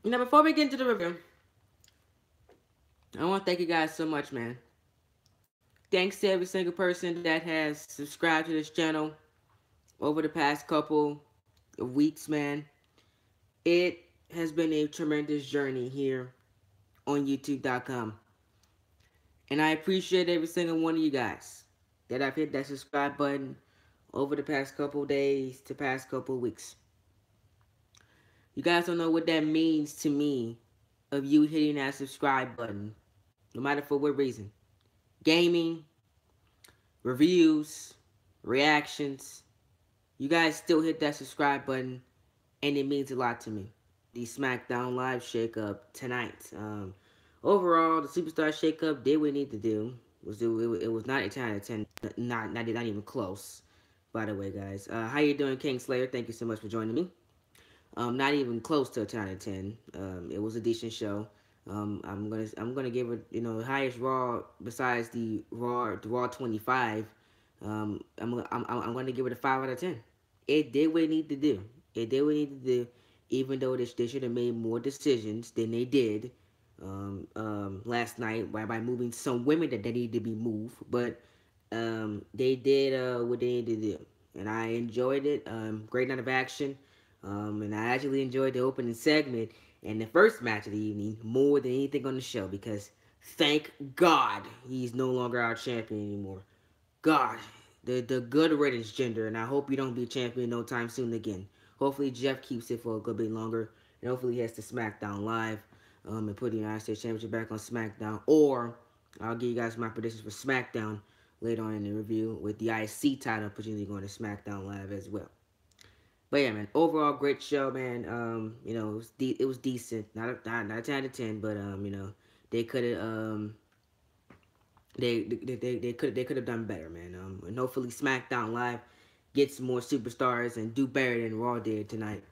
Before we get into the review, I want to thank you guys so much, man. Thanks to every single person that has subscribed to this channel over the past couple of weeks, man. It has been a tremendous journey here on YouTube.com. And I appreciate every single one of you guys that I've hit that subscribe button over the past couple of days to past couple of weeks. You guys don't know what that means to me of you hitting that subscribe button, no matter for what reason. Gaming, reviews, reactions. You guys still hit that subscribe button, and it means a lot to me. The SmackDown Live shakeup tonight. Overall, the Superstar shakeup did what it needed to do. It was not a 10 out of 10, not even close. By the way, guys, how you doing, King Slayer? Thank you so much for joining me. Not even close to a 10 out of 10. It was a decent show. I'm gonna give it, the highest Raw besides the Raw 25. I'm gonna give it a 5 out of 10. It did what it needed to do. It did what it needed to do, even though they should have made more decisions than they did last night by moving some women that they needed to be moved. But they did what they needed to do, and I enjoyed it. Great night of action. And I actually enjoyed the opening segment and the first match of the evening more than anything on the show because thank God he's no longer our champion anymore. God, the good riddance, Gender, and I hope you don't be champion no time soon again. Hopefully Jeff keeps it for a good bit longer, and hopefully he has to SmackDown Live and put the United States Championship back on SmackDown. Or I'll give you guys my predictions for SmackDown later on in the review with the IC title potentially going to SmackDown Live as well. But yeah, man, overall great show, man. It was decent, not a 10 out of 10, but they could have they could have done better, man. And hopefully SmackDown Live gets more superstars and do better than Raw did tonight,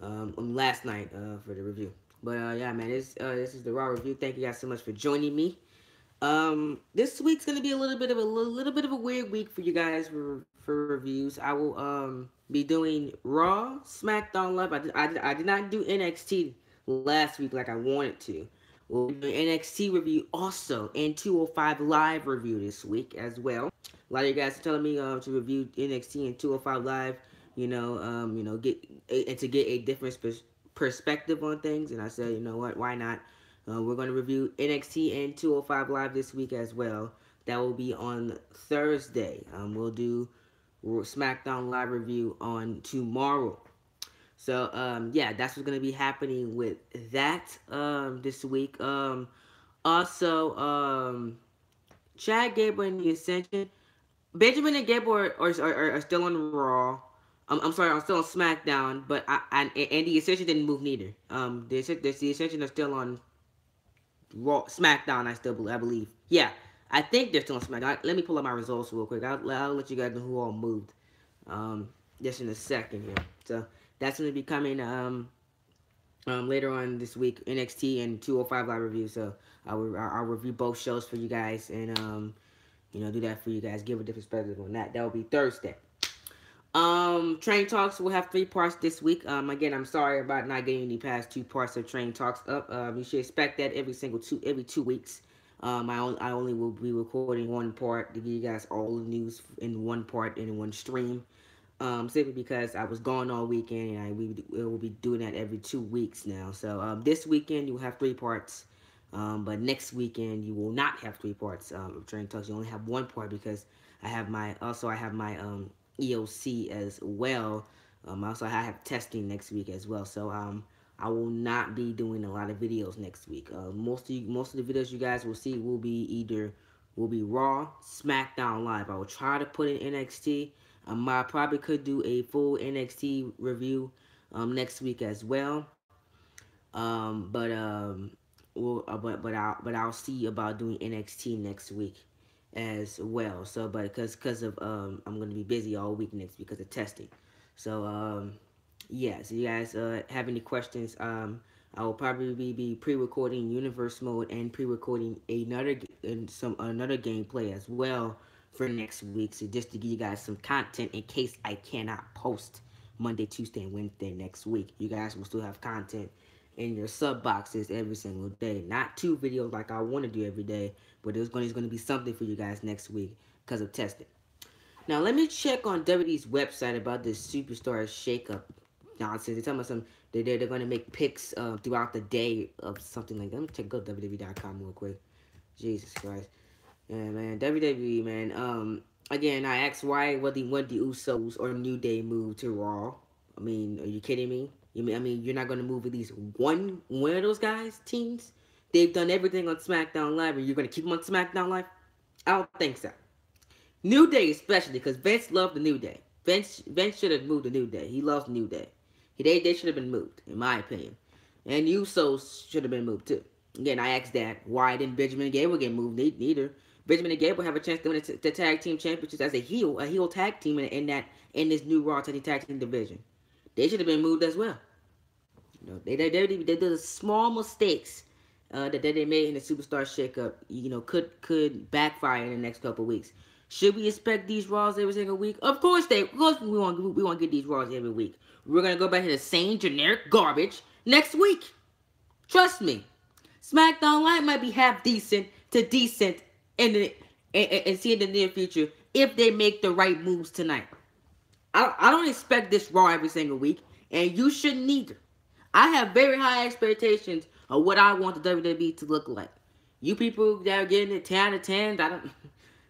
last night for the review. But yeah, man, this is the Raw review. Thank you guys so much for joining me. This week's gonna be a little bit of a weird week for you guys for reviews. I will be doing Raw, SmackDown Live. I did not do NXT last week like I wanted to. We'll be doing NXT review also and 205 Live review this week as well. A lot of you guys are telling me to review NXT and 205 Live. To get a different perspective on things, and I said, you know what, why not? We're going to review NXT and 205 Live this week as well. That will be on Thursday. We'll do SmackDown Live review on tomorrow. So, yeah, that's what's going to be happening with that this week. Also, Chad Gable and the Ascension. Benjamin and Gable are still on Raw. I'm sorry, I'm still on SmackDown, but and the Ascension didn't move neither. The Ascension are still on Raw, SmackDown. I believe. Yeah, I think they're still on SmackDown. Let me pull up my results real quick. I'll let you guys know who all moved. Just in a second here. So that's gonna be coming later on this week. NXT and 205 Live review. So I'll review both shows for you guys and do that for you guys. Give a different perspective on that. That will be Thursday. Train Talks will have 3 parts this week. Again, I'm sorry about not getting the past 2 parts of Train Talks up. You should expect that every 2 weeks. I only will be recording 1 part to give you guys all the news in 1 part and in 1 stream. Simply because I was gone all weekend and we will be doing that every 2 weeks now. So this weekend you will have 3 parts. But next weekend you will not have 3 parts of Train Talks. You only have 1 part because I have my EOC as well. Also, I have testing next week as well. So I will not be doing a lot of videos next week. Most of the videos you guys will see will be Raw, SmackDown Live. I will try to put in NXT. I probably could do a full NXT review next week as well. But I'll see about doing NXT next week as well. So, but because of I'm gonna be busy all week next because of testing. So yeah. So you guys have any questions? I will probably be pre-recording Universe Mode and pre-recording another gameplay as well for next week. So just to give you guys some content in case I cannot post Monday, Tuesday, and Wednesday next week. You guys will still have content in your sub boxes every single day. Not 2 videos like I want to do every day, but there's going to be something for you guys next week because of testing. Now let me check on WWE's website about this superstar shakeup nonsense. They're talking about some they're going to make picks throughout the day of something like that. Let me check go to WWE.com real quick. Jesus Christ. Yeah, man, WWE, man. Again, I asked why would the Usos or New Day move to Raw. I mean, are you kidding me? I mean, you're not gonna move at least one of those guys' teams. They've done everything on SmackDown Live, and you're gonna keep them on SmackDown Live? I don't think so. New Day especially, because Vince loved the New Day. Vince should have moved the New Day. He loves New Day. They should have been moved, in my opinion. And Usos should have been moved too. Again, I asked that. Why didn't Benjamin and Gable get moved? Neither. Benjamin and Gable have a chance to win the tag team championships as a heel tag team in this new Raw tag team division. They should have been moved as well. You know, they did the small mistakes that they made in the Superstar Shakeup. You know, could backfire in the next couple weeks. Should we expect these Raws every single week? Of course we want to get these Raws every week. We're gonna go back to the same generic garbage next week. Trust me. SmackDown Live might be half decent to decent and see in the near future if they make the right moves tonight. I don't expect this Raw every single week, and you shouldn't either. I have very high expectations of what I want the WWE to look like. You people that are getting it 10 out of 10,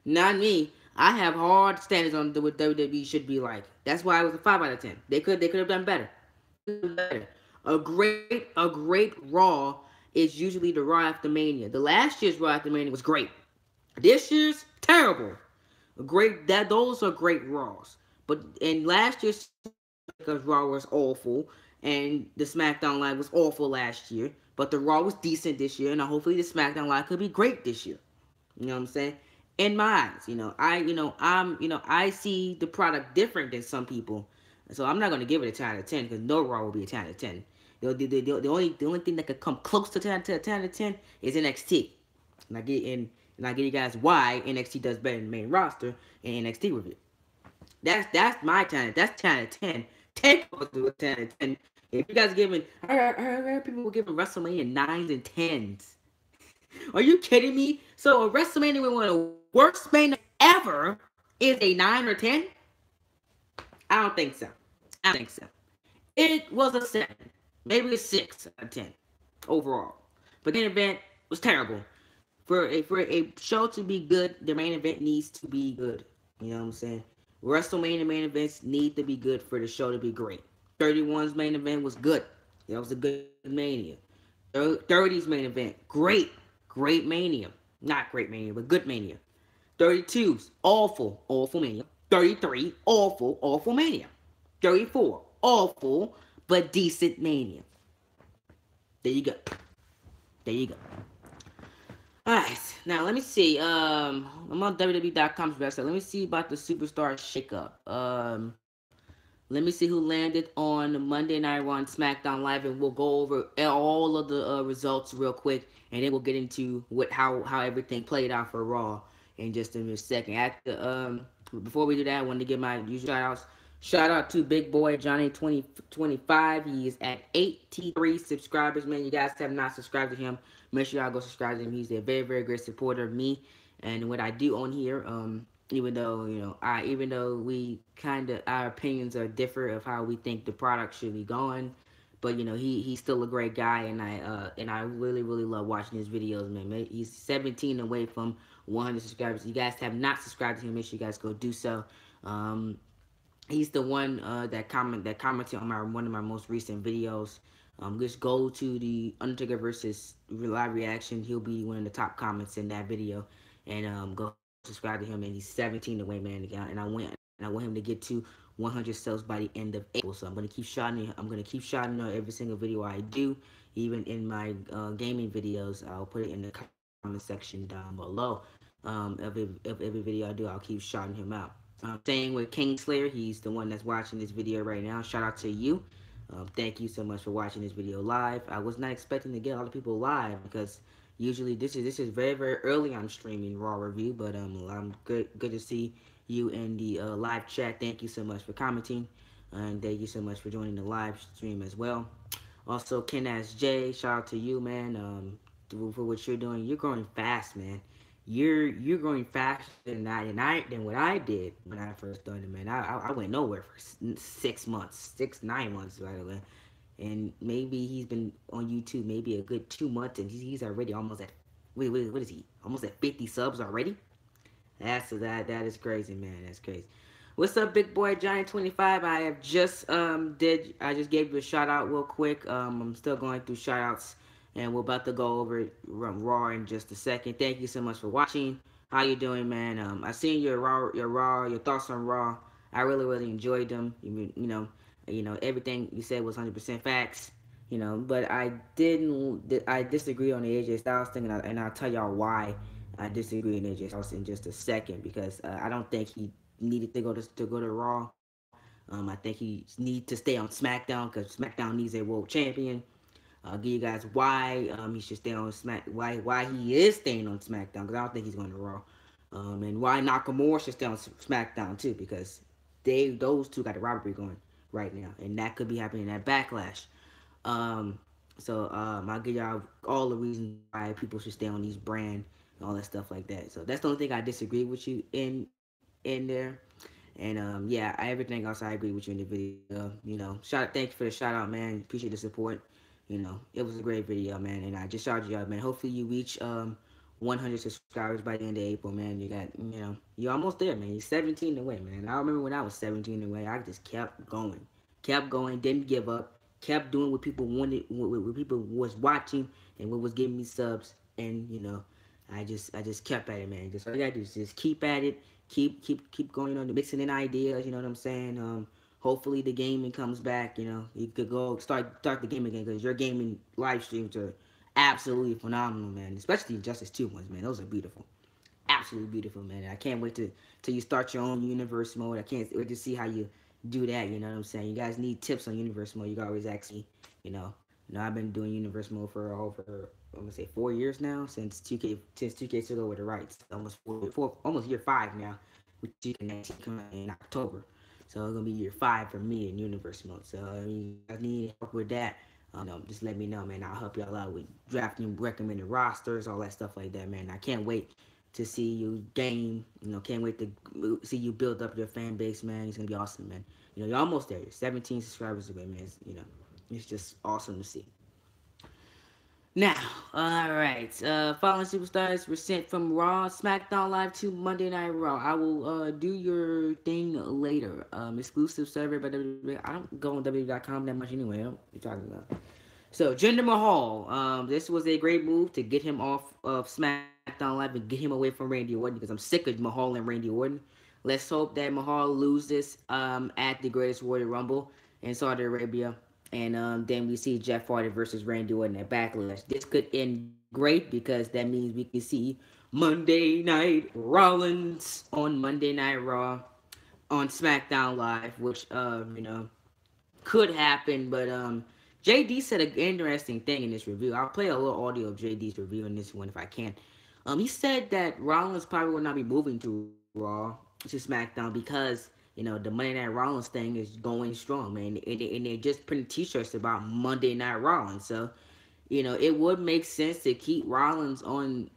not me. I have hard standards on what WWE should be like. That's why it was a 5 out of 10. They could have done better. A great Raw is usually the Raw after Mania. The last year's Raw after Mania was great. This year's terrible. Those are great Raws. But in last year's Raw was awful, and the SmackDown Live was awful last year. But the Raw was decent this year, and hopefully the SmackDown Live could be great this year. You know what I'm saying? In my eyes, I see the product different than some people. So I'm not gonna give it a 10 out of 10 because no Raw will be a 10 out of 10. The only thing that could come close to 10 out of 10 is NXT. And I get you guys why NXT does better than the main roster in NXT review. That's my 10. That's 10 out of 10. Takeover to a 10 out of 10. If you guys giving, I heard people were giving WrestleMania 9s and 10s. Are you kidding me? So a WrestleMania with one of the worst Mania ever is a 9 or 10? I don't think so. It was a 7. Maybe a 6 out of 10 overall. But the main event was terrible. For a show to be good, the main event needs to be good. You know what I'm saying? WrestleMania main events need to be good for the show to be great. 31's main event was good. That was a good Mania. 30's main event, great Mania. Not great Mania, but good Mania. 32's awful Mania. 33, awful Mania. 34, awful but decent Mania. There you go. Alright, now let me see. I'm on WWE.com's website. Let me see about the Superstar Shakeup. Let me see who landed on Monday Night Raw and SmackDown Live, and we'll go over all of the results real quick, and then we'll get into how everything played out for Raw in just a second. Before we do that, I wanted to give my usual shout-outs. Shout out to Big Boy Johnny 2025. He is at 83 subscribers. Man, you guys have not subscribed to him. Make sure y'all go subscribe to him. He's a very, very great supporter of me and what I do on here. Even though we our opinions are different of how we think the product should be going, but he's still a great guy, and I really, really love watching his videos, man. He's 17 away from 100 subscribers. You guys have not subscribed to him. Make sure you guys go do so. He's the one that commented on one of my most recent videos. Just go to the Undertaker versus live reaction. He'll be one of the top comments in that video, and go subscribe to him. And he's 17 away, man. And I want him to get to 100 subs by the end of April. So I'm gonna keep shouting. Every single video I do, even in my gaming videos. I'll put it in the comment section down below. Every video I do, I'll keep shouting him out. Staying with Kingslayer, he's the one that's watching this video right now. Shout out to you. Thank you so much for watching this video live. I was not expecting to get a lot of people live because usually this is very, very early on streaming Raw review, but I'm good to see you in the live chat. Thank you so much for commenting, and thank you so much for joining the live stream as well. Also, Ken as J, shout out to you, man. For what you're doing, you're growing fast, man. You're growing faster than what I did when I first started, man. I went nowhere for 6 months, 9 months, by the way. And maybe he's been on YouTube maybe a good 2 months, and he's already almost at wait, what is he? Almost at 50 subs already. That is crazy, man. That's crazy. What's up, big boy Giant 25? I just gave you a shout out real quick. I'm still going through shout outs, and we're about to go over Raw in just a second. Thank you so much for watching. How you doing, man? I seen your thoughts on Raw. I really enjoyed them. Everything you said was 100% facts. But I disagree on the AJ Styles thing, and I'll tell y'all why I disagree with AJ Styles in just a second, because I don't think he needed to go to Raw. I think he needs to stay on SmackDown because SmackDown needs a world champion. I'll give you guys why he should stay on why he is staying on SmackDown, because I don't think he's going to Raw. And why Nakamura should stay on SmackDown too, because those two got a rivalry going right now, and that could be happening at Backlash. Um, I'll give y'all all the reasons why people should stay on these brand and all that stuff like that. So that's the only thing I disagree with you in there. And yeah, everything else I agree with you in the video. Thank you for the shout out, man. Appreciate the support. It was a great video, man. And I just shouted you out, man. Hopefully you reach 100 subscribers by the end of April, man. You're almost there, man. You're 17 away, man. I remember when I was 17 away, I just kept going, didn't give up, kept doing what people wanted, what people was watching, and what was giving me subs, and I just kept at it, man. Just all you gotta do is just keep at it, keep going on, mixing in ideas. You know what I'm saying? Hopefully the gaming comes back. You could go start the game again, because your gaming live streams are absolutely phenomenal, man. Especially Justice 2 ones, man. Those are beautiful, absolutely beautiful, man. I can't wait till you start your own universe mode. I can't wait to see how you do that. You know what I'm saying? You guys need tips on universe mode. You can always ask me. You know, I've been doing universe mode for over, I'm gonna say 4 years now, since 2K took over the rights. Almost year 5 now. With 2K19 coming in October, so it's gonna be year 5 for me in universe mode. So you guys need help with that. Just let me know, man. I'll help y'all out with drafting, recommended rosters, all that stuff like that, man. I can't wait to see you game. Can't wait to see you build up your fan base, man. It's gonna be awesome, man. You're almost there. You're 17 subscribers away, man. It's just awesome to see. Now, alright, following superstars were sent from Raw, SmackDown Live to Monday Night Raw. I will do your thing later. Exclusive server by WWE. I don't go on WWE.com that much anyway. What you talking about? So, Jinder Mahal, this was a great move to get him off of SmackDown Live and get him away from Randy Orton, because I'm sick of Mahal and Randy Orton. Let's hope that Mahal loses at the Greatest Warrior Rumble in Saudi Arabia. And then we see Jeff Hardy versus Randy Orton at Backlash. This could end great, because that means we can see Monday Night Rollins on Monday Night Raw on SmackDown Live, which could happen. But JD said an interesting thing in this review. I'll play a little audio of JD's review in this one if I can. He said that Rollins probably will not be moving to Raw to SmackDown, because the Monday Night Rollins thing is going strong, man. And they're just printing T-shirts about Monday Night Rollins. So it would make sense to keep Rollins on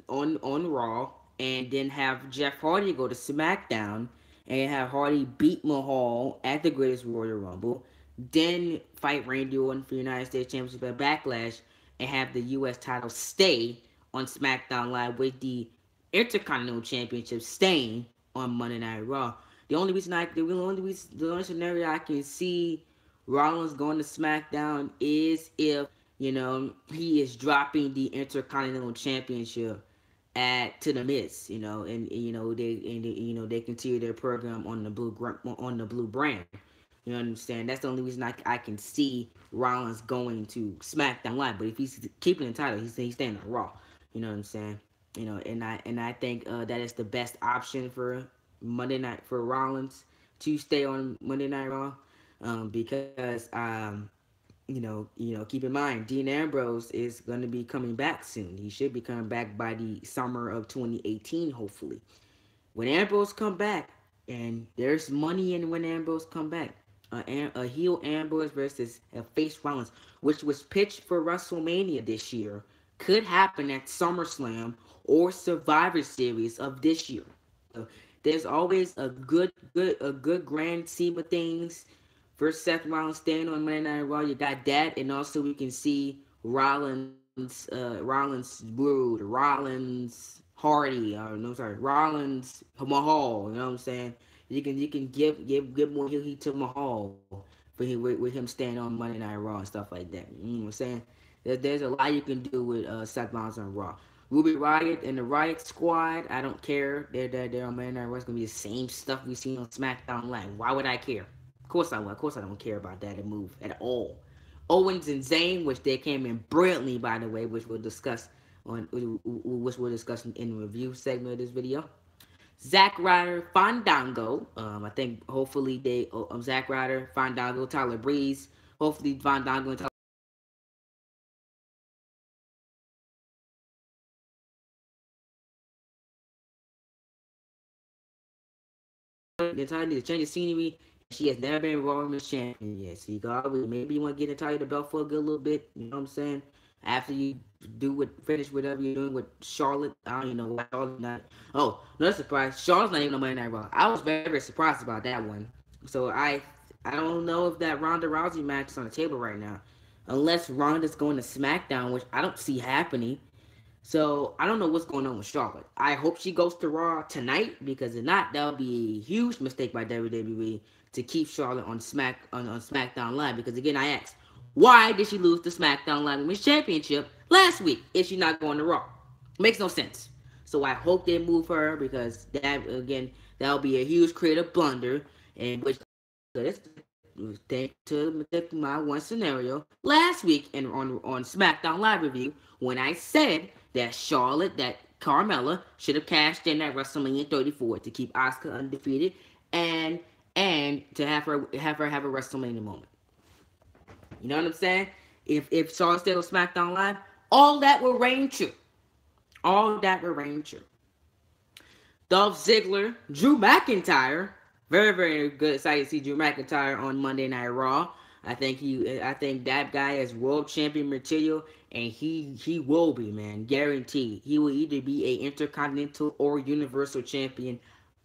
Raw, and then have Jeff Hardy go to SmackDown and have Hardy beat Mahal at the Greatest Royal Rumble, then fight Randy Orton for the United States Championship at Backlash, and have the U.S. title stay on SmackDown Live, with the Intercontinental Championship staying on Monday Night Raw. The only scenario I can see Rollins going to SmackDown is if he is dropping the Intercontinental Championship to the Miz, they continue their program on the blue brand. You know what I'm saying? That's the only reason I can see Rollins going to SmackDown Live. But if he's keeping the title, he's staying on Raw. You know what I'm saying? And I think that is the best option for Monday night for Rollins to stay on Monday Night Raw, because keep in mind, Dean Ambrose is going to be coming back soon. He should be coming back by the summer of 2018, hopefully. When Ambrose come back, and there's money in when Ambrose come back, a heel Ambrose versus a face Rollins, which was pitched for WrestleMania this year, could happen at SummerSlam or Survivor Series of this year. So there's always a good grand scheme of things for Seth Rollins staying on Monday Night Raw. You got that, and also we can see Rollins Brood, Rollins Hardy, or no, sorry, Rollins Mahal. You know what I'm saying? You can give more heat to Mahal for with him staying on Monday Night Raw and stuff like that. You know what I'm saying? There's a lot you can do with Seth Rollins on Raw. Ruby Riot and the Riot Squad, I don't care. They're on Monday Night Raw. It's gonna be the same stuff we seen on SmackDown Live. Why would I care? Of course I would. Of course I don't care about that move at all. Owens and Zayn, which they came in brilliantly, by the way, which we'll discuss in the review segment of this video. Zack Ryder, Fandango. I think hopefully Zack Ryder, Fandango, Tyler Breeze. Hopefully Fandango and Tyler Natalia needs to change the scenery. She has never been Raw Women's Champion yet. So maybe you want to get Natalia the belt for a good little bit. You know what I'm saying? After you finish whatever you're doing with Charlotte. I don't even know why Charlotte's not. Oh, no surprise. Charlotte's not even on Monday Night Raw. I was very, very surprised about that one. So I don't know if that Ronda Rousey match is on the table right now. Unless Ronda's going to SmackDown, which I don't see happening. So I don't know what's going on with Charlotte. I hope she goes to Raw tonight, because if not, that would be a huge mistake by WWE to keep Charlotte on SmackDown Live. Because again, I asked, why did she lose the SmackDown Live Women's Championship last week if she's not going to Raw? Makes no sense. So I hope they move her, because that'll be a huge creative blunder, and which thanks to my one scenario last week and on SmackDown Live review, when I said that Carmella should have cashed in at WrestleMania 34 to keep Asuka undefeated, and to have her have a WrestleMania moment. You know what I'm saying? If Charlotte stayed on SmackDown Live, all that will reign true. All that will reign true. Dolph Ziggler, Drew McIntyre. Very, very good. Excited to see Drew McIntyre on Monday Night Raw. I think that guy is world champion material, and he will be, man, guaranteed. He will either be a Intercontinental or Universal champion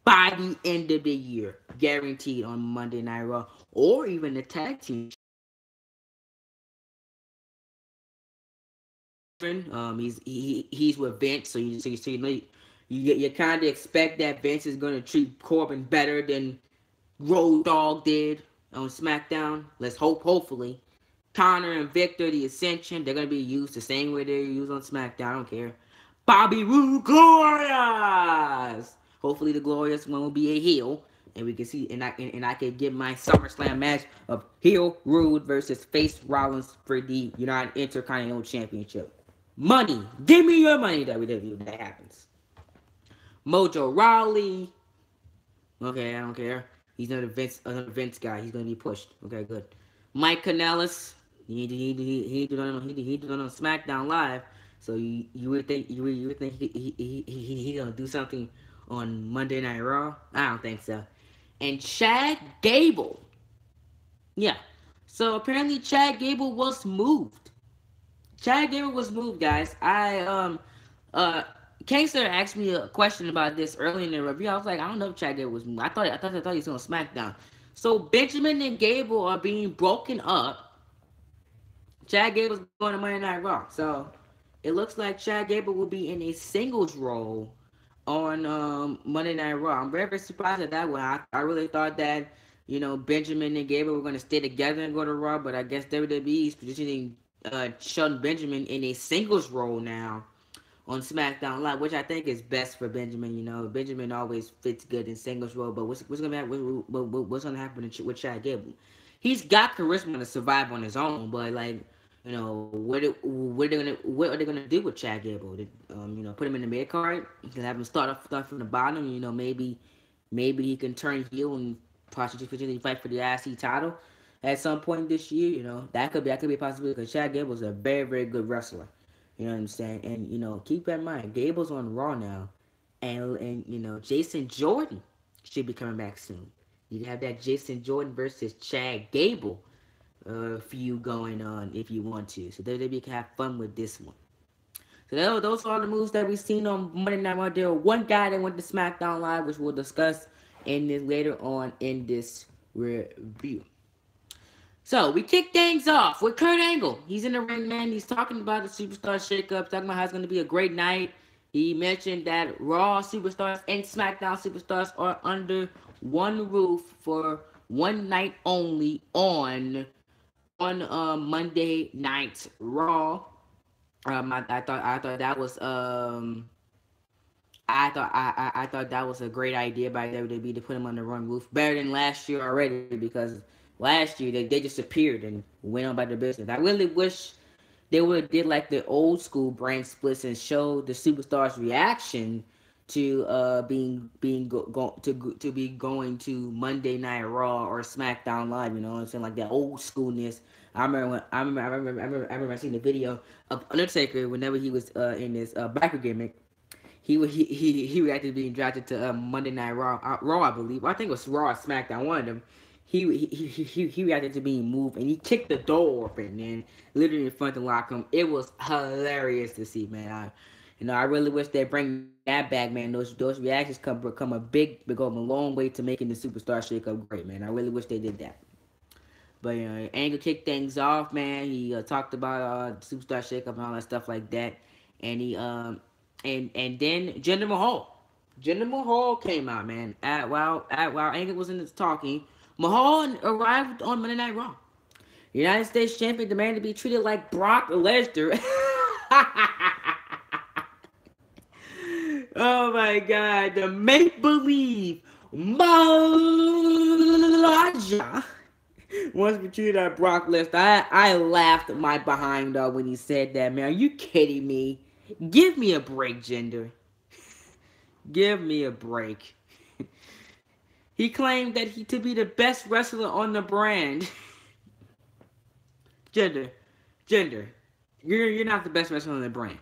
by the end of the year, guaranteed on Monday Night Raw, or even the tag team. He's with Vince, so you know you kind of expect that Vince is gonna treat Corbin better than Road Dogg did on SmackDown. Hopefully. Connor and Victor, the Ascension, they're going to be used the same way they're used on SmackDown. I don't care. Bobby Roode Glorious! Hopefully the Glorious one will be a heel. And we can see, and I can get my SummerSlam match of heel Roode versus face Rollins for the United Intercontinental Championship. Money. Give me your money, WWE, when that happens. Mojo Rawley. Okay, I don't care. He's another Vince guy. He's gonna be pushed. Okay, good. Mike Kanellis. He did on SmackDown Live. So you would think he gonna do something on Monday Night Raw? I don't think so. And Chad Gable. Yeah. So apparently Chad Gable was moved. Chad Gable was moved, guys. Kingster asked me a question about this early in the review. I was like, I don't know if Chad Gable was moved. I thought he was on SmackDown. So Benjamin and Gable are being broken up. Chad Gable's going to Monday Night Raw. So it looks like Chad Gable will be in a singles role on Monday Night Raw. I'm very, very surprised at that one. I really thought that, Benjamin and Gable were going to stay together and go to Raw, but I guess WWE is positioning Shelton Benjamin in a singles role now on SmackDown Live, which I think is best for Benjamin. Benjamin always fits good in singles role, but what's gonna happen with Chad Gable? He's got charisma to survive on his own, but what are they gonna do with Chad Gable? Put him in the mid card, have him start from the bottom. Maybe he can turn heel and possibly fight for the IC title at some point this year. That could be a possibility, because Chad Gable is a very, very good wrestler. You know what I'm saying? And, keep that in mind. Gable's on Raw now. And Jason Jordan should be coming back soon. You have that Jason Jordan versus Chad Gable feud going on if you want to. So WWE can have fun with this one. So those are all the moves that we've seen on Monday Night Raw. There was one guy that went to SmackDown Live, which we'll discuss in this later on in this review. So we kick things off with Kurt Angle. He's in the ring, man. He's talking about the Superstar Shakeup, talking about how it's going to be a great night. He mentioned that Raw Superstars and SmackDown Superstars are under one roof for one night only on Monday Night Raw. I thought that was I thought that was a great idea by WWE to put him on the one roof. Better than last year already, because last year they just appeared and went on about their business. I really wish they would have did like the old school brand splits and showed the superstars' reaction to being going to Monday Night Raw or SmackDown Live. You know what I'm saying? Like that old schoolness. I remember seeing the video of Undertaker whenever he was in his biker gimmick. He reacted to being drafted to Monday Night Raw, I believe. I think it was Raw or SmackDown, one of them. He reacted to being moved, and he kicked the door open, and literally in front of the locker room. It was hilarious to see, man. I really wish they bring that back, man. Those reactions go a long way to making the Superstar Shakeup great, man. I really wish they did that. But Angle kicked things off, man. He talked about Superstar Shakeup and all that stuff like that, and he and then Jinder Mahal came out, man. While Angle was in this talking, Mahal arrived on Monday Night Raw. United States Champion demanded to be treated like Brock Lesnar. Oh my God, the make-believe Maharaja wants to be treated like Brock Lesnar. I laughed my behind off when he said that, man. Are you kidding me? Give me a break, Jinder. Give me a break. He claimed that to be the best wrestler on the brand. Jinder, you're not the best wrestler on the brand.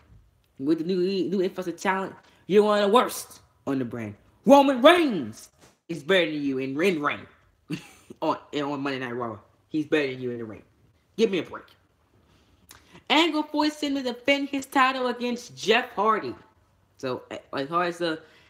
With the new influx of talent, you're one of the worst on the brand. Roman Reigns is better than you in ring on Monday Night Raw. He's better than you in the ring. Give me a break. Angle forced him to defend his title against Jeff Hardy. So, like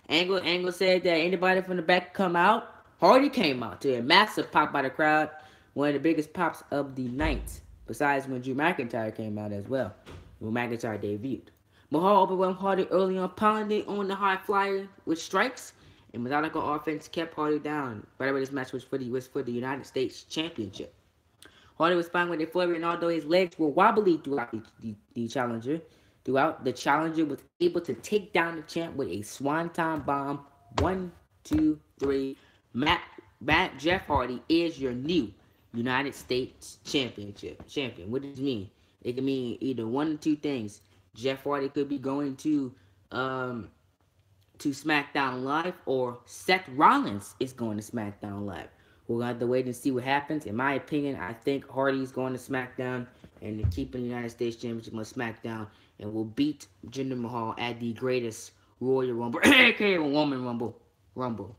Angle said that anybody from the back come out. Hardy came out to a massive pop by the crowd. One of the biggest pops of the night. Besides when Drew McIntyre came out as well. When McIntyre debuted. Mahal overwhelmed Hardy early on, pounding on the high flyer with strikes. And methodical offense kept Hardy down. By the way, this match was for the United States Championship. Hardy was fine with a flurry, and although his legs were wobbly throughout the challenger, was able to take down the champ with a swanton bomb. 1, 2, 3. Jeff Hardy is your new United States champion. What does it mean? It can mean either one or two things. Jeff Hardy could be going to SmackDown Live, or Seth Rollins is going to SmackDown Live. We're going to have to wait and see what happens. In my opinion, I think Hardy's going to SmackDown and keeping the United States Championship on SmackDown, and will beat Jinder Mahal at the greatest Royal Rumble, aka Woman Rumble.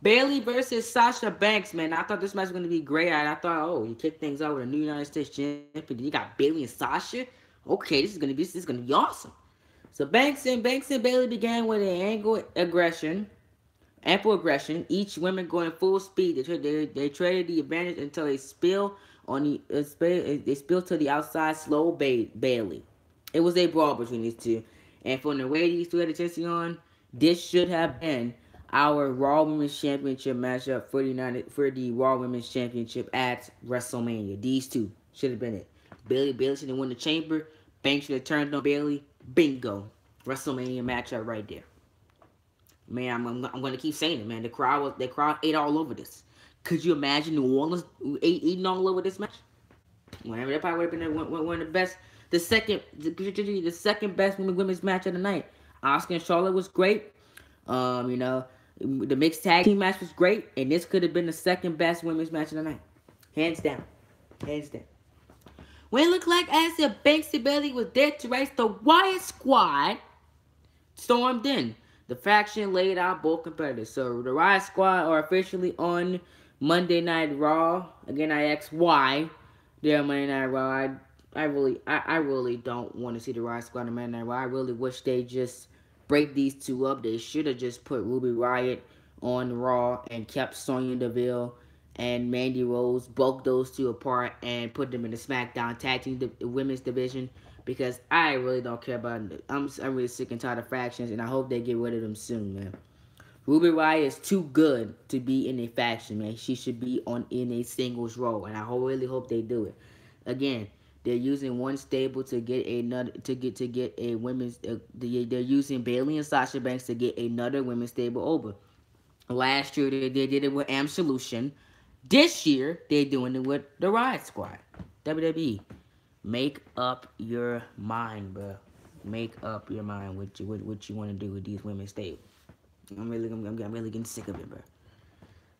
Bayley versus Sasha Banks, man. I thought this match was going to be great. I thought, you kick things out with a new United States Champion. You got Bayley and Sasha. Okay, this is gonna be awesome. So Banks and Bayley began with an ample aggression. Each woman going full speed. They traded the advantage until they spilled to the outside. Slow Bayley. It was a brawl between these two, and from the way these two had attention on, this should have been our Raw Women's Championship matchup for the Raw Women's Championship at WrestleMania. These two should have been it. Bayley should have won the chamber. Banks should have turned on Bayley. Bingo. WrestleMania matchup right there. Man, I'm going to keep saying it, man. The crowd ate all over this. Could you imagine New Orleans eating all over this match? Whatever, that probably would have been one of the best. The second best women's match of the night. Asuka and Charlotte was great. The mixed tag team match was great, and this could have been the second best women's match of the night. Hands down. When it looked like as if Banks and Bayley was dead to rights, the Wyatt Squad stormed in. The faction laid out both competitors. So the Riot Squad are officially on Monday Night Raw. Again, I asked why they're on Monday Night Raw. I really don't want to see the Riot Squad on Monday Night Raw. I really wish they just break these two up. They should have just put Ruby Riot on Raw and kept Sonya Deville and Mandy Rose, broke those two apart and put them in the SmackDown Tag Team Women's Division, because I really don't care about it. I'm really sick and tired of factions, and I hope they get rid of them soon, man. Ruby Riott is too good to be in a faction, man. She should be in a singles role, and I really hope they do it. Again, they're using one stable to get another to get a women's. They're using Bayley and Sasha Banks to get another women's stable over. Last year they did it with Absolution. This year they're doing it with the Riot Squad. WWE, make up your mind, bro. Make up your mind what you want to do with these women's stable. I'm really getting sick of it, bro.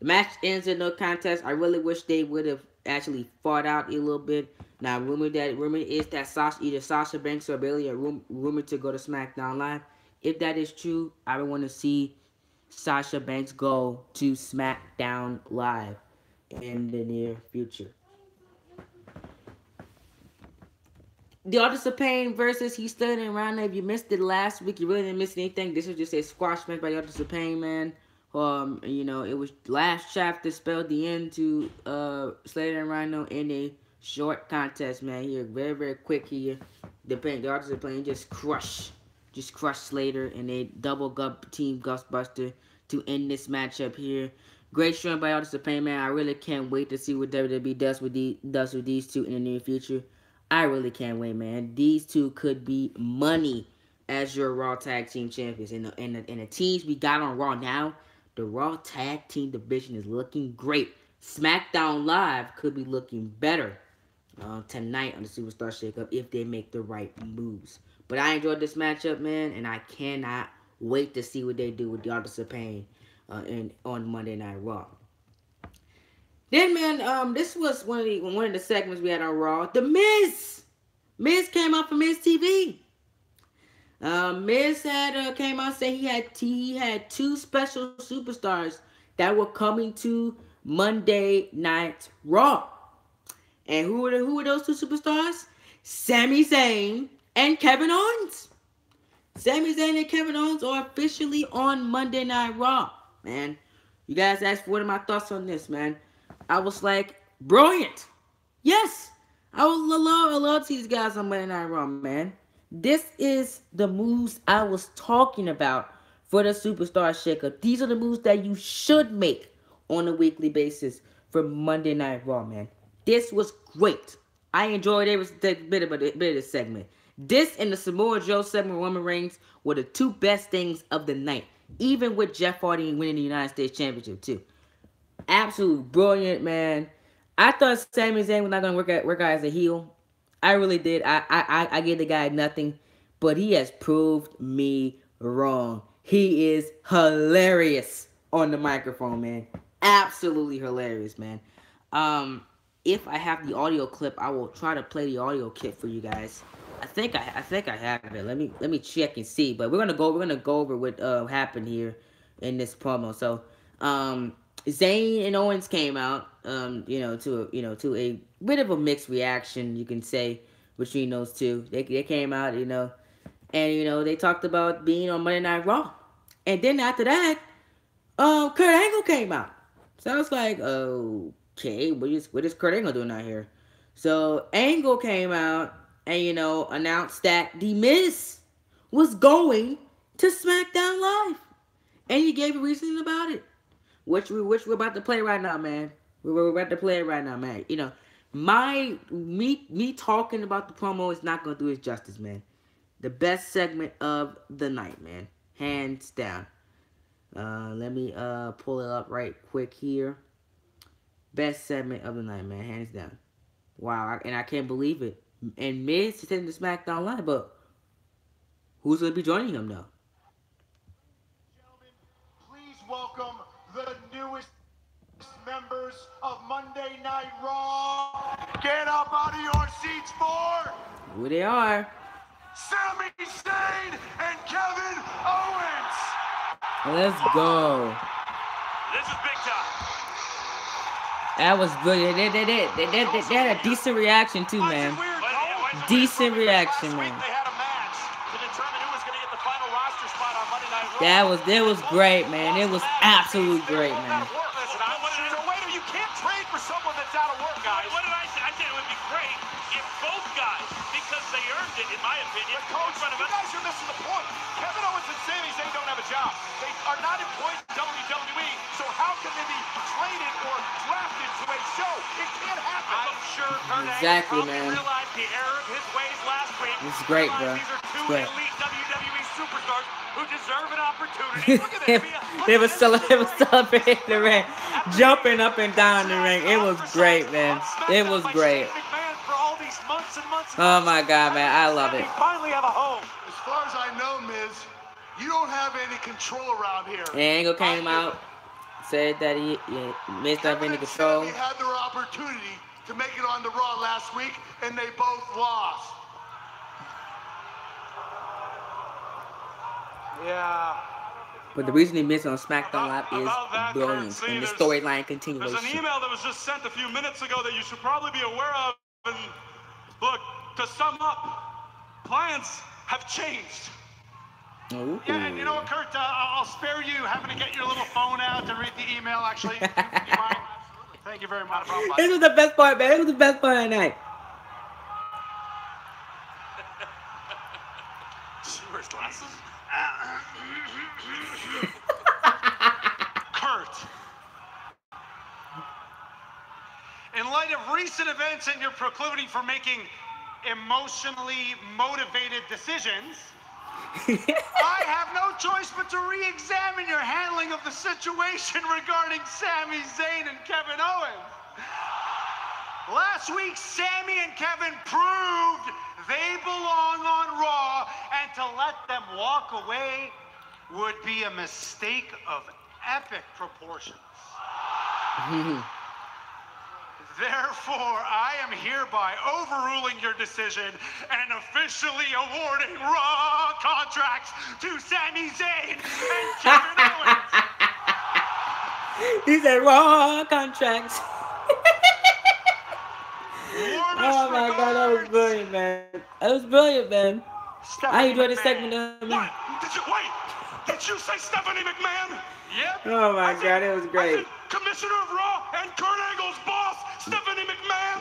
The match ends in no contest. I really wish they would have actually fought out a little bit. Now, rumor is that either Sasha Banks or Bayley are rumored to go to SmackDown Live. If that is true, I would want to see Sasha Banks go to SmackDown Live in the near future. The Authors of Pain versus He Stood and Ronda. If you missed it last week, you really didn't miss anything. This was just a squash match by the Authors of Pain, man. It was last chapter spelled the end to Slater and Rhino in a short contest, man. Here, very, very quick here. The Authors of Pain just crushed Slater in a double team Gustbuster to end this matchup here. Great showing by Authors of Pain, man. I really can't wait to see what WWE does with these two in the near future. I really can't wait, man. These two could be money as your Raw Tag Team Champions. And the teams we got on Raw now, the Raw Tag Team division is looking great. SmackDown Live could be looking better tonight on the Superstar Shakeup if they make the right moves. But I enjoyed this matchup, man, and I cannot wait to see what they do with the Authors of Pain on Monday Night Raw. Then, man, this was one of the segments we had on Raw. The Miz came out from Miz TV. Miz came out saying he had two special superstars that were coming to Monday Night Raw. And who were those two superstars? Sami Zayn and Kevin Owens. Sami Zayn and Kevin Owens are officially on Monday Night Raw, man. You guys asked what are my thoughts on this, man. I was like, brilliant. Yes. I love to see these guys on Monday Night Raw, man. This is the moves I was talking about for the Superstar Shakeup. These are the moves that you should make on a weekly basis for Monday Night Raw, man. This was great. I enjoyed every bit of this segment. This and the Samoa Joe segment with Roman Reigns were the two best things of the night. Even with Jeff Hardy winning the United States Championship, too. Absolutely brilliant, man. I thought Sami Zayn was not going to work out as a heel. I really did. I gave the guy nothing. But he has proved me wrong. He is hilarious on the microphone, man. Absolutely hilarious, man. If I have the audio clip, I will try to play the audio clip for you guys. I think I have it. Let me check and see. But we're gonna go over what happened here in this promo. So, Zayn and Owens came out, to a bit of a mixed reaction, you can say, between those two. They came out, and they talked about being on Monday Night Raw, and then after that, Kurt Angle came out. So I was like, okay, what is Kurt Angle doing out here? So Angle came out and announced that The Miz was going to SmackDown Live, and he gave a reason about it. Which we're about to play right now, man. We're about to play it right now, man. Me talking about the promo is not gonna do it justice, man. The best segment of the night, man, hands down. Let me pull it up right quick here. Best segment of the night, man, hands down. Wow, and I can't believe it. And Miz is heading to SmackDown Live, but who's gonna be joining him though? Gentlemen, please welcome the newest members of Monday Night Raw. Get up out of your seats for Who they are? Sami Zayn and Kevin Owens. Let's go. This is big time. That was brilliant. They had a decent reaction too, man. Decent reaction, man. They had a match to determine who was going to get the final roster spot on Monday Night Raw. That was great, man. It was absolutely great, man. So wait, you can't trade for someone that's out of work, guys. What did I say? I said it would be great if both guys, because they earned it, in my opinion. But coach, you guys are missing the point. Kevin Owens and Sami Zayn don't have a job. They are not employed in WWE, so how can they be traded or drafted to a show? It can't happen. I'm sure Kurt Exactly, Angle man. realized the error of his ways last week. It's great, bro. These are two Great. elite WWE superstars who deserve an opportunity. Look at this. They were celebrating the ring, jumping up and down the ring. It was great, man. It was great. Oh my God, man, I love it. Finally have a home. As far as I know, Miz, you don't have any control around here. And Angle came out, said that he missed up any control. They had their opportunity to make it on the Raw last week, and they both lost. Yeah. But the reason he missed on SmackDown Live is brilliant, Kurt, and the there's- storyline continuation. There's an email that was just sent a few minutes ago that you should probably be aware of. And look, to sum up, plans have changed. Ooh. Yeah, and you know what, Kurt? I'll spare you having to get your little phone out to read the email, actually. You mind? Thank you very much. This was the best part, man. This was the best part of the night. She wears glasses. Kurt, In light of recent events and your proclivity for making emotionally motivated decisions, I have no choice but to re-examine your handling of the situation regarding Sami Zayn and Kevin Owens. Last week, Sami and Kevin proved they belong on Raw, and to let them walk away would be a mistake of epic proportions. Therefore, I am hereby overruling your decision and officially awarding Raw contracts to Sami Zayn and Kevin Owens. He said Raw contracts. Oh my God, that was brilliant, man. That was brilliant, man. I enjoyed the segment. what? Did you say Stephanie McMahon? Yep. Oh my God, it was I great. said Commissioner of Raw and Kurt Angle's boss, Stephanie McMahon.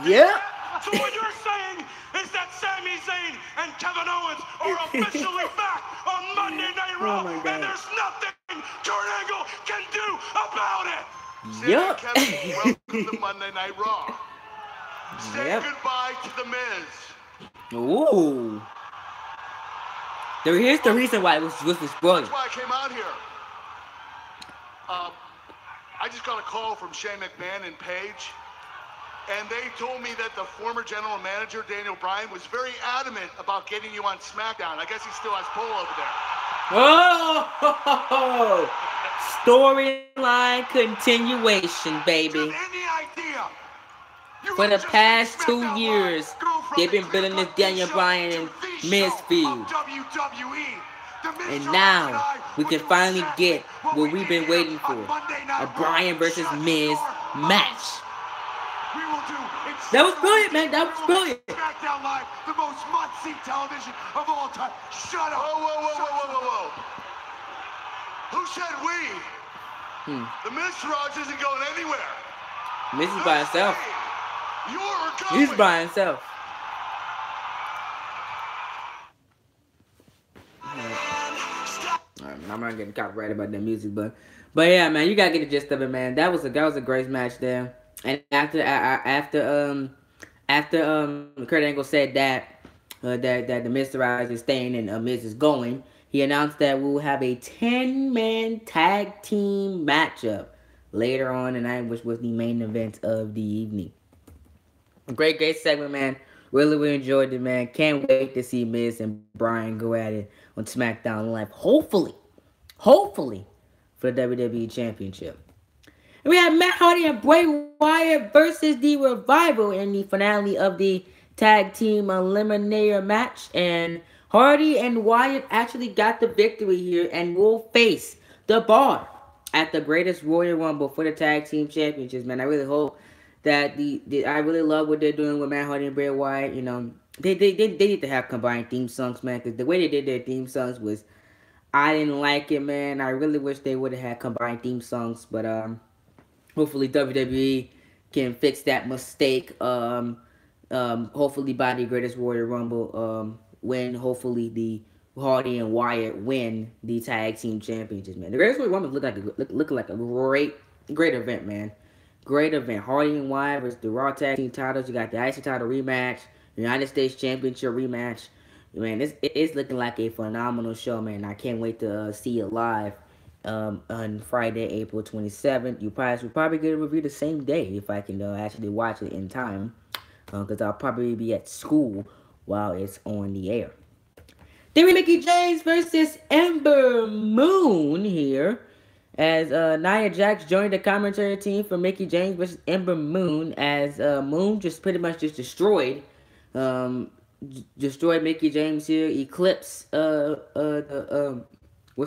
Yep. So what you're saying is that Sami Zayn and Kevin Owens are officially back on Monday Night Raw, Oh my God. and there's nothing Kurt Angle can do about it. Yep. Kevin, welcome to Monday Night Raw. Say Yep. goodbye to The Miz. Ooh. Here's the reason why it was brilliant. That's why I came out here. I just got a call from Shane McMahon and Paige, and they told me that the former general manager, Daniel Bryan, was very adamant about getting you on SmackDown. I guess he still has pull over there. Oh! Storyline continuation, baby. Do you have any idea? You For are the just past a 2 SmackDown years, Live. Go from they've the been building this clear-cut Daniel show Bryan to and the Miz show feud. of WWE. The Miz And show now, tonight we will can do finally exactly get what we we've did been here waiting on for. Monday Night A Raw. Bryan versus Shut Miz your match. mouth. We will do That was brilliant, man. That was brilliant. SmackDown Live, the most must-see television of all time. Shut up. Whoa. Who said we? The Miz Rogers isn't going anywhere. Miz is by himself. You're going. He's by himself. I'm not getting copyrighted about that music, but yeah, man, you gotta get the gist of it, man. That was a great match there. And after Kurt Angle said that the Mr. Rise is staying and Miz is going, he announced that we'll have a 10-man tag team matchup later on tonight, which was the main event of the evening. Great segment, man. Really enjoyed it, man. Can't wait to see Miz and Bryan go at it on SmackDown Live. Hopefully, for the WWE Championship. And we have Matt Hardy and Bray Wyatt versus the Revival in the finale of the Tag Team Eliminator match. And Hardy and Wyatt actually got the victory here and will face the bar at the greatest Royal Rumble for the tag team championships, man. I really hope that I really love what they're doing with Matt Hardy and Bray Wyatt. You know, they need to have combined theme songs, man, because the way they did their theme songs was, I didn't like it, man. I really wish they would have had combined theme songs, but hopefully WWE can fix that mistake. Hopefully by the Greatest Warrior Rumble, when hopefully the Hardy and Wyatt win the tag team championships, man. The Greatest Warrior Rumble look like a great event, man. Great event. Hardy and Wyatt versus the Raw tag team titles. You got the IC title rematch, United States Championship rematch. Man, it's looking like a phenomenal show, man. I can't wait to see it live on Friday, April 27th. We'll probably get a review the same day if I can actually watch it in time, because I'll probably be at school while it's on the air. Then we Mickie James versus Ember Moon here, as Nia Jax joined the commentary team for Mickie James versus Ember Moon, as Moon just pretty much just destroyed Mickie James here. Eclipse was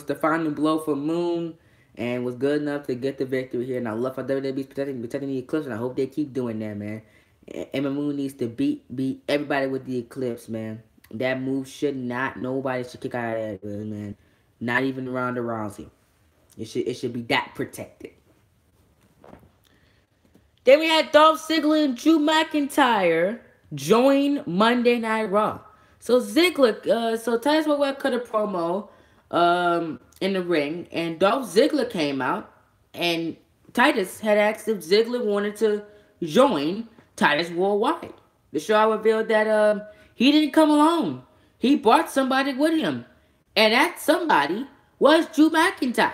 the final blow for Moon and was good enough to get the victory here. And I love how WWE's protecting the Eclipse, and I hope they keep doing that, man. Ember Moon needs to beat everybody with the Eclipse, man. That move nobody should kick out of that, man. Not even Ronda Rousey. It should be that protected. Then we had Dolph Ziggler and Drew McIntyre join Monday Night Raw. So Ziggler, so Titus Worldwide cut a promo in the ring, and Dolph Ziggler came out, and Titus had asked if Ziggler wanted to join Titus Worldwide. The show revealed that he didn't come alone. He brought somebody with him, and that somebody was Drew McIntyre.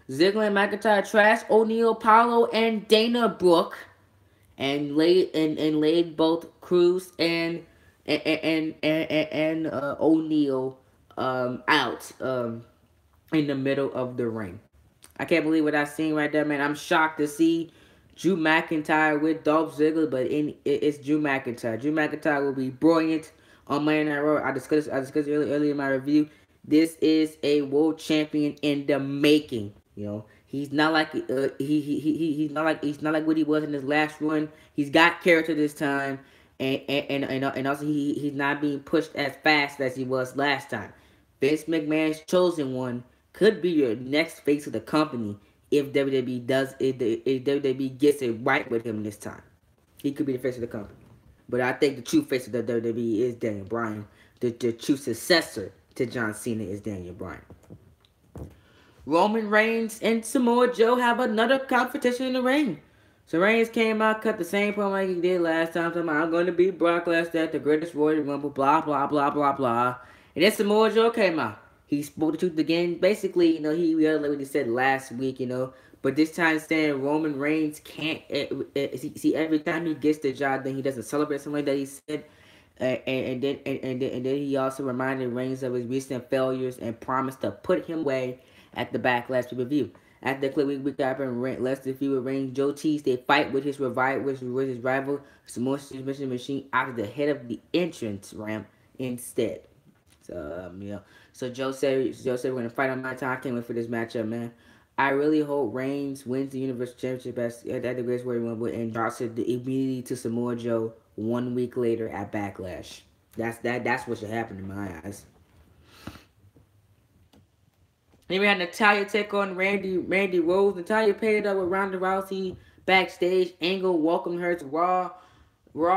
Ziggler and McIntyre trashed O'Neal, Paulo, and Dana Brooke, and laid both Cruz and O'Neal out in the middle of the ring. I can't believe what I seen right there, man. I'm shocked to see Drew McIntyre with Dolph Ziggler, but it's Drew McIntyre. Drew McIntyre will be brilliant on Monday Night Raw. I discussed it earlier in my review. This is a world champion in the making. You know, he's not like he's not like what he was in his last run. He's got character this time, and also he's not being pushed as fast as he was last time. Vince McMahon's chosen one could be your next face of the company if WWE gets it right with him this time. He could be the face of the company. But I think the true face of the WWE is Daniel Bryan. The true successor to John Cena is Daniel Bryan. Roman Reigns and Samoa Joe have another competition in the ring. So Reigns came out, cut the same promo like he did last time. Talking about, I'm going to beat Brock Lesnar at the greatest Royal Rumble, blah, blah, blah, blah, blah. And then Samoa Joe came out. He spoke the truth again. Basically, you know, he realized what he said last week, you know. But this time saying Roman Reigns can't... see, every time he gets the job, then he doesn't celebrate something like that he said. And then he also reminded Reigns of his recent failures and promised to put him away at the Backlash pay-per-view. After the clip, we got Lesnar feud with Reigns. Joe teased a fight with his rival, Samoa Submission Machine, out of the head of the entrance ramp instead. So, you know, so Joe said we're gonna fight on my time. I can't wait for this matchup, man. I really hope Reigns wins the Universal Championship at the Greatest Royal Rumble and drops it immediately to Samoa Joe 1 week later at Backlash. That's what should happen in my eyes. Then we had Natalya take on Randy Rose. Natalya paired up with Ronda Rousey backstage. Angle welcomed her to Raw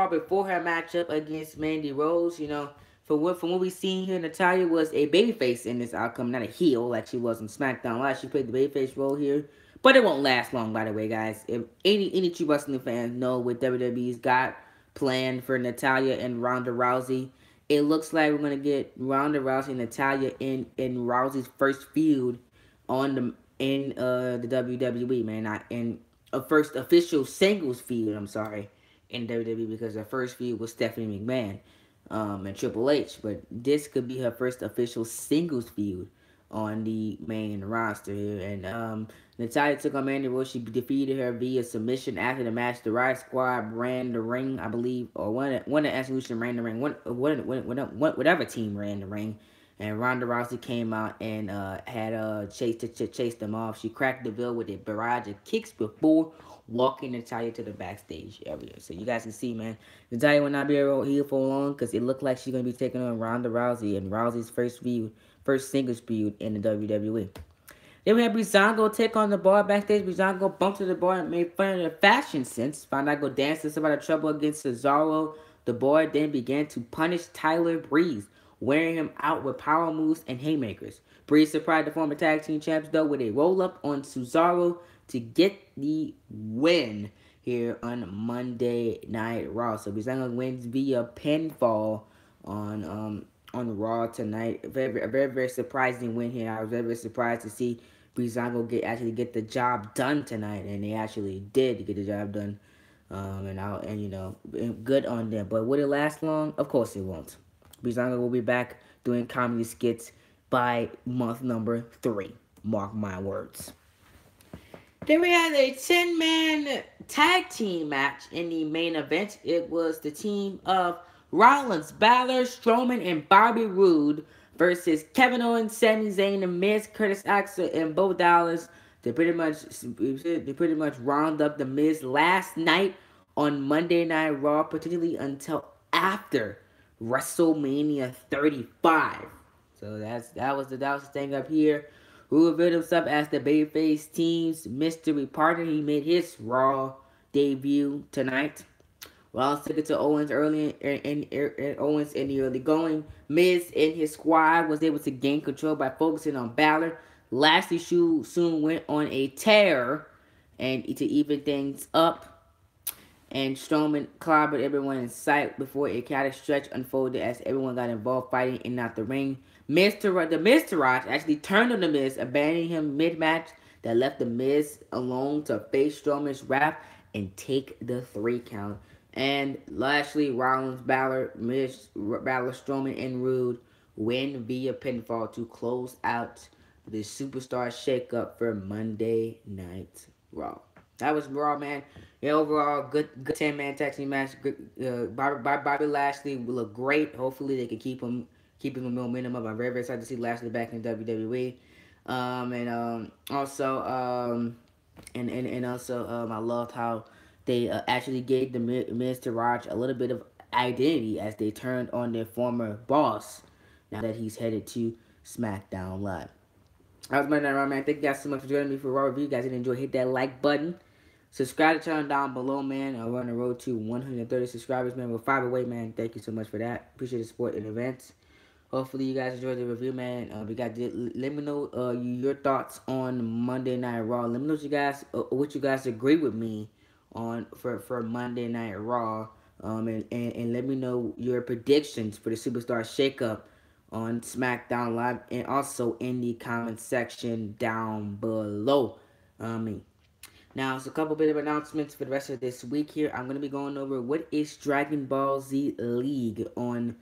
before her matchup against Mandy Rose. You know, from what we seen here, Natalya was a babyface in this outcome, not a heel like she was on SmackDown Live. She played the babyface role here, but it won't last long, by the way, guys. If any true wrestling fans know what WWE's got planned for Natalya and Ronda Rousey, it looks like we're gonna get Ronda Rousey and Natalya in Rousey's first feud in the WWE, man. In a first official singles feud, I'm sorry, in WWE, because her first feud was Stephanie McMahon and Triple H, but this could be her first official singles feud on the main roster here. And Natalya took on Mandy Rose. She defeated her via submission. After the match, the Riot Squad ran the ring, I believe, or one of Evolution ran the ring. Whatever team ran the ring. and Ronda Rousey came out and had chased them off. She cracked the veil with a barrage of kicks before walking Natalya to the backstage area. So you guys can see, man, Natalya will not be here for long because it looked like she's gonna be taking on Ronda Rousey and Rousey's first singles feud in the WWE. Then we had Breezango take on the bar backstage. Breezango bumped to the bar and made fun of the fashion sense. Found out go dance to somebody trouble against Cesaro. The bar then began to punish Tyler Breeze, wearing him out with power moves and haymakers. Breeze surprised the former tag team champs though with a roll up on Cesaro to get the win here on Monday Night Raw. So Breezango wins via pinfall on Raw tonight. Very surprising win here. I was very surprised to see Breezango actually get the job done tonight, and they actually did get the job done. Good on them. But will it last long? Of course it won't. Breezango will be back doing comedy skits by month number 3. Mark my words. Then we had a 10-man tag team match in the main event. It was the team of Rollins, Balor, Strowman, and Bobby Roode versus Kevin Owens, Sami Zayn, The Miz, Curtis Axel, and Bo Dallas. They pretty much round up The Miz last night on Monday Night Raw, potentially until after WrestleMania 35. So that was the thing up here. Who revealed himself as the babyface team's mystery partner. He made his Raw debut tonight. Rollins took it to Owens early Owens in the early going. Miz and his squad was able to gain control by focusing on Balor. Lashley soon went on a tear and to even things up. And Strowman clobbered everyone in sight before a chaotic stretch unfolded as everyone got involved fighting in and out the ring. The Miztourage actually turned on The Miz, abandoning him mid-match. That left The Miz alone to face Strowman's wrath and take the 3 count. And Lashley, Rollins, Balor, Strowman, and Roode win via pinfall to close out the Superstar Shakeup for Monday Night Raw. That was Raw, man. Yeah, overall, good 10-man tag team match. Bobby Lashley will look great. Hopefully, they can keep him momentum up. I'm very excited to see Lashley back in WWE. I loved how they actually gave the Miztourage a little bit of identity as they turned on their former boss. Now that he's headed to SmackDown Live. That was my night, man. Thank you guys so much for joining me for Raw Review. You guys did enjoy, hit that like button. Subscribe to the channel down below, man. We're on the road to 130 subscribers, man. We're 5 away, man. Thank you so much for that. Appreciate the support in advance. Hopefully, you guys enjoyed the review, man. Let me know your thoughts on Monday Night Raw. Let me know what you guys agree with me on for Monday Night Raw. And let me know your predictions for the Superstar Shakeup on SmackDown Live, and also in the comment section down below. Now, it's a couple bit of announcements for the rest of this week here. I'm going to be going over what is Dragon Ball Z League on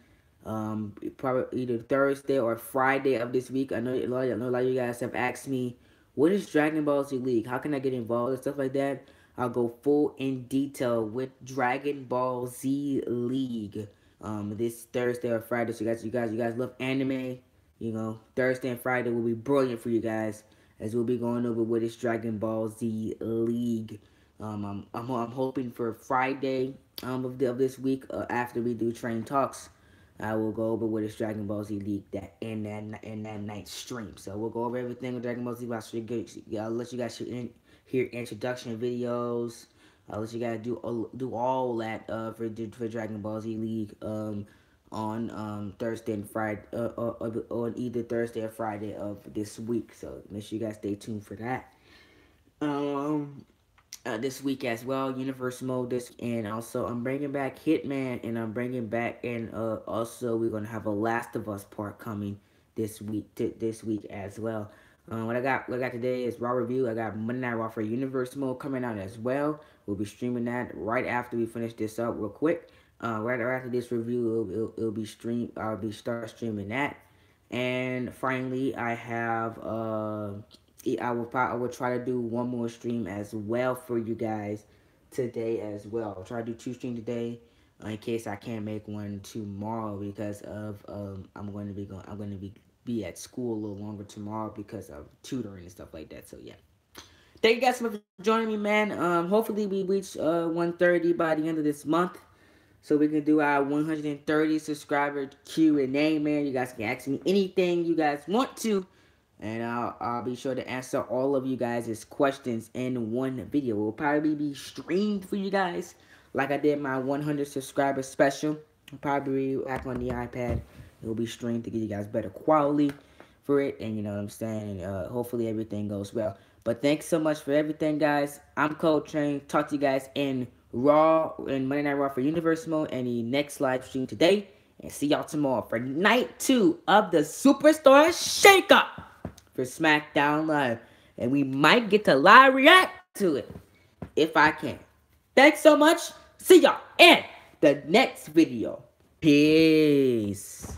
probably either Thursday or Friday of this week. I know a lot of you guys have asked me, what is Dragon Ball Z League? How can I get involved and stuff like that? I'll go full in detail with Dragon Ball Z League this Thursday or Friday. So you guys love anime. You know, Thursday and Friday will be brilliant for you guys, as we'll be going over what is Dragon Ball Z League. I'm hoping for Friday of this week after we do Train Talks. I will go over what is Dragon Ball Z League in that night stream. So we'll go over everything with Dragon Ball Z. I'll let you guys hear introduction videos. I'll let you guys do all that for Dragon Ball Z League on Thursday and Friday, on either Thursday or Friday of this week. So make sure you guys stay tuned for that. This week as well, Universe Mode and also I'm bringing back Hitman, and I'm bringing back, and also we're gonna have a Last of Us part coming this week as well. What I got today is Raw Review. I got Monday Night Raw for Universe Mode coming out as well. We'll be streaming that right after we finish this up real quick. Right after this review, it'll be streamed. I'll start streaming that. And finally, I have I will try to do one more stream as well for you guys today as well. I'll try to do 2 streams today in case I can't make one tomorrow because of I'm going to be be at school a little longer tomorrow because of tutoring and stuff like that. So yeah. Thank you guys so much for joining me, man. Hopefully we reach 130 by the end of this month, so we can do our 130 subscriber Q&A, man. You guys can ask me anything you guys want to, and I'll be sure to answer all of you guys' questions in one video. It will probably be streamed for you guys, like I did my 100 subscriber special. I'll probably be back on the iPad. It will be streamed to give you guys better quality for it, and you know what I'm saying. Hopefully everything goes well. But thanks so much for everything, guys. I'm Coltrane. Talk to you guys in Raw and Monday Night Raw for Universe Mode and the next live stream today. And see y'all tomorrow for night 2 of the Superstar Shakeup for SmackDown Live. And we might get to live react to it if I can. Thanks so much. See y'all in the next video. Peace.